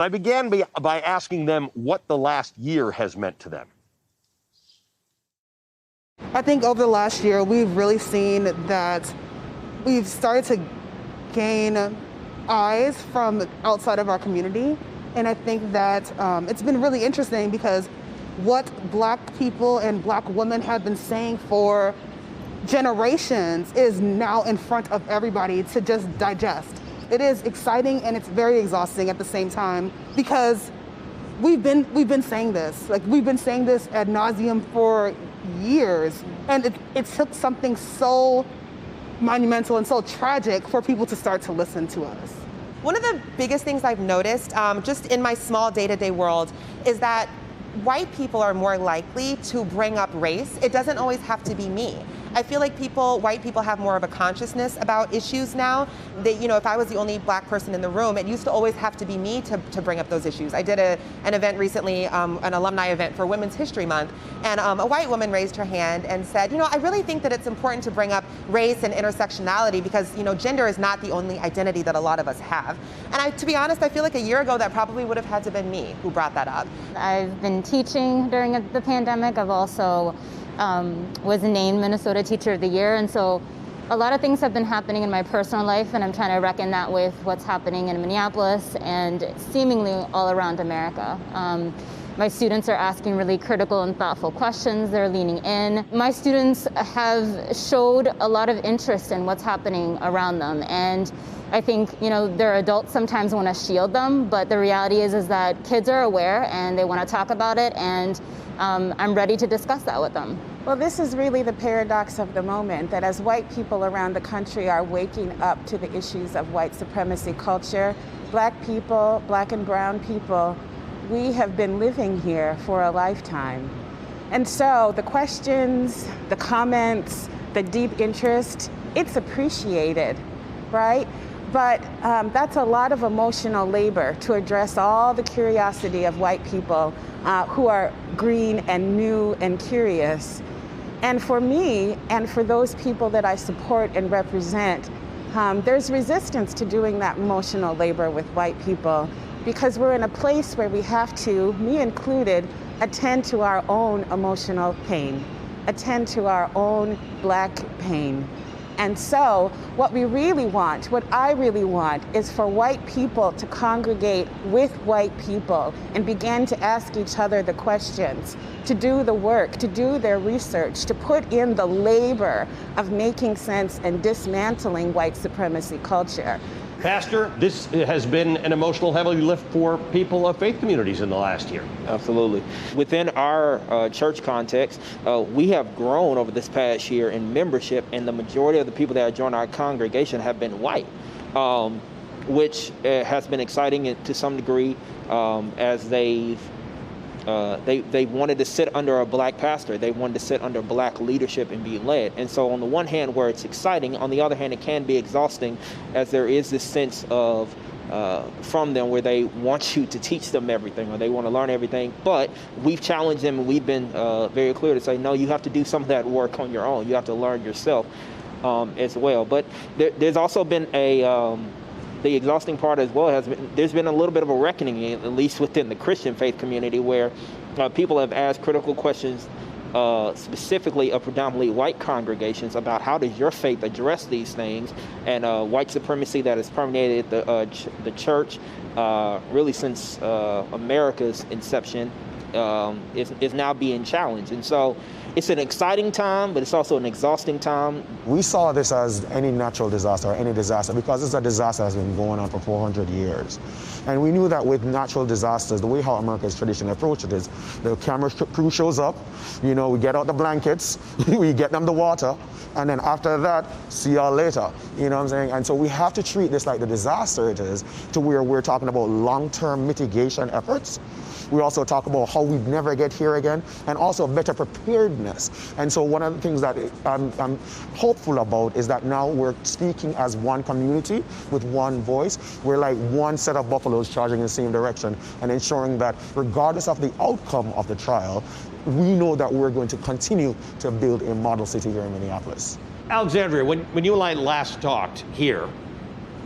I began by asking them what the last year has meant to them. I think over the last year, we've really seen that we've started to gain eyes from outside of our community. And I think that it's been really interesting because what Black people and Black women have been saying for generations is now in front of everybody to just digest. It is exciting and it's very exhausting at the same time because we've been saying this. Like, we've been saying this ad nauseum for years, and it took something so monumental and so tragic for people to start to listen to us. One of the biggest things I've noticed, just in my small day-to-day world, is that white people are more likely to bring up race. It doesn't always have to be me. I feel like white people have more of a consciousness about issues now. If I was the only Black person in the room, it used to always have to be me to bring up those issues. I did an event recently, an alumni event for Women's History Month, and a white woman raised her hand and said, I really think that it's important to bring up race and intersectionality because, gender is not the only identity that a lot of us have. And to be honest, I feel like a year ago that probably would have had to have been me who brought that up. I've been teaching during the pandemic. I've also was named Minnesota Teacher of the Year, and so a lot of things have been happening in my personal life, and I'm trying to reckon that with what's happening in Minneapolis and seemingly all around America. My students are asking really critical and thoughtful questions. They're leaning in. My students have showed a lot of interest in what's happening around them, and I think, their adults sometimes want to shield them, but the reality is that kids are aware and they want to talk about it, and I'm ready to discuss that with them. Well, this is really the paradox of the moment, that as white people around the country are waking up to the issues of white supremacy culture, Black people, Black and brown people, we have been living here for a lifetime. And so the questions, the comments, the deep interest, it's appreciated, right? But that's a lot of emotional labor to address all the curiosity of white people who are green and new and curious. And for me, and for those people that I support and represent, there's resistance to doing that emotional labor with white people because we're in a place where we have to, me included, attend to our own emotional pain, attend to our own Black pain. And so what we really want, what I really want, is for white people to congregate with white people and begin to ask each other the questions, to do the work, to do their research, to put in the labor of making sense and dismantling white supremacy culture. Pastor, this has been an emotional heavy lift for people of faith communities in the last year. Absolutely. Within our church context, we have grown over this past year in membership, and the majority of the people that have joined our congregation have been white, which has been exciting to some degree as they wanted to sit under a Black pastor. They wanted to sit under Black leadership and be led. And so on the one hand, where it's exciting, on the other hand, it can be exhausting as there is this sense of from them where they want you to teach them everything or they want to learn everything. But we've challenged them and we've been very clear to say, no, you have to do some of that work on your own. You have to learn yourself as well. But there's also been the exhausting part as well there's been a little bit of a reckoning, at least within the Christian faith community, where people have asked critical questions, specifically of predominantly white congregations, about how does your faith address these things, and white supremacy that has permeated the church really since America's inception is now being challenged. And so it's an exciting time, but it's also an exhausting time. We saw this as any natural disaster or any disaster because it's a disaster that's been going on for 400 years. And we knew that with natural disasters, the way how America's traditionally approached it is the camera crew shows up, we get out the blankets, we get them the water, and then after that, see y'all later. You know what I'm saying? And so we have to treat this like the disaster it is, to where we're talking about long-term mitigation efforts. We also talk about how we'd never get here again, and also better preparedness. And so one of the things that I'm hopeful about is that now we're speaking as one community with one voice. We're like one set of buffaloes charging in the same direction and ensuring that regardless of the outcome of the trial, we know that we're going to continue to build a model city here in Minneapolis. Alexandria, when you and I last talked here,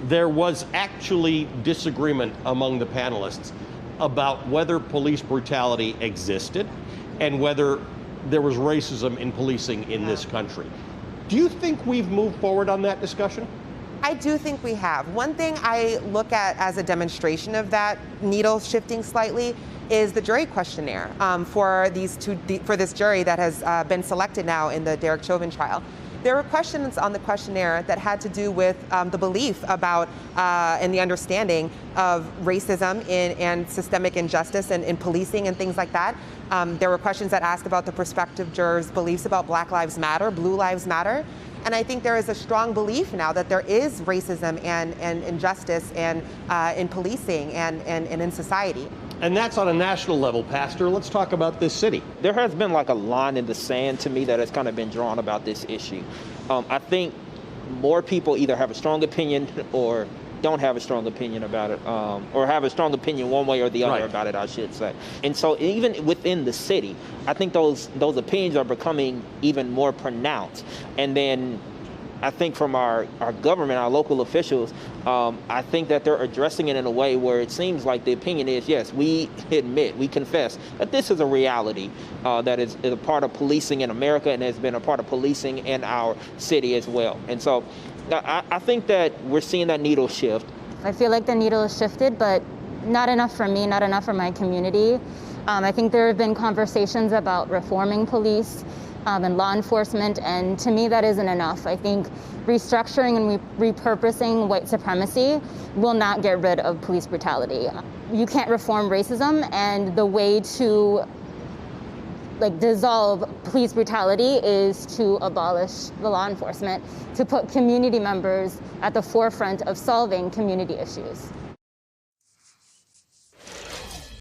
there was actually disagreement among the panelists about whether police brutality existed and whether there was racism in policing in this country. Do you think we've moved forward on that discussion? I do think we have. One thing I look at as a demonstration of that needle shifting slightly is the jury questionnaire for this jury that has been selected now in the Derek Chauvin trial. There were questions on the questionnaire that had to do with the belief about and the understanding of racism and systemic injustice in policing and things like that. There were questions that asked about the prospective jurors' beliefs about Black Lives Matter, Blue Lives Matter. And I think there is a strong belief now that there is racism and injustice in policing and in society. And that's on a national level, Pastor. Let's talk about this city. There has been like a line in the sand to me that has kind of been drawn about this issue. I think more people either have a strong opinion or don't have a strong opinion about it, or have a strong opinion one way or the other about it, I should say. And so even within the city, I think those opinions are becoming even more pronounced. And then I think from our government, our local officials, I think that they're addressing it in a way where it seems like the opinion is, yes, we admit, we confess that this is a reality that is a part of policing in America and has been a part of policing in our city as well. And so I think that we're seeing that needle shift. I feel like the needle has shifted, but not enough for me, not enough for my community. I think there have been conversations about reforming police and law enforcement, and to me that isn't enough. I think restructuring and repurposing white supremacy will not get rid of police brutality. You can't reform racism, and the way to dissolve police brutality is to abolish the law enforcement, to put community members at the forefront of solving community issues.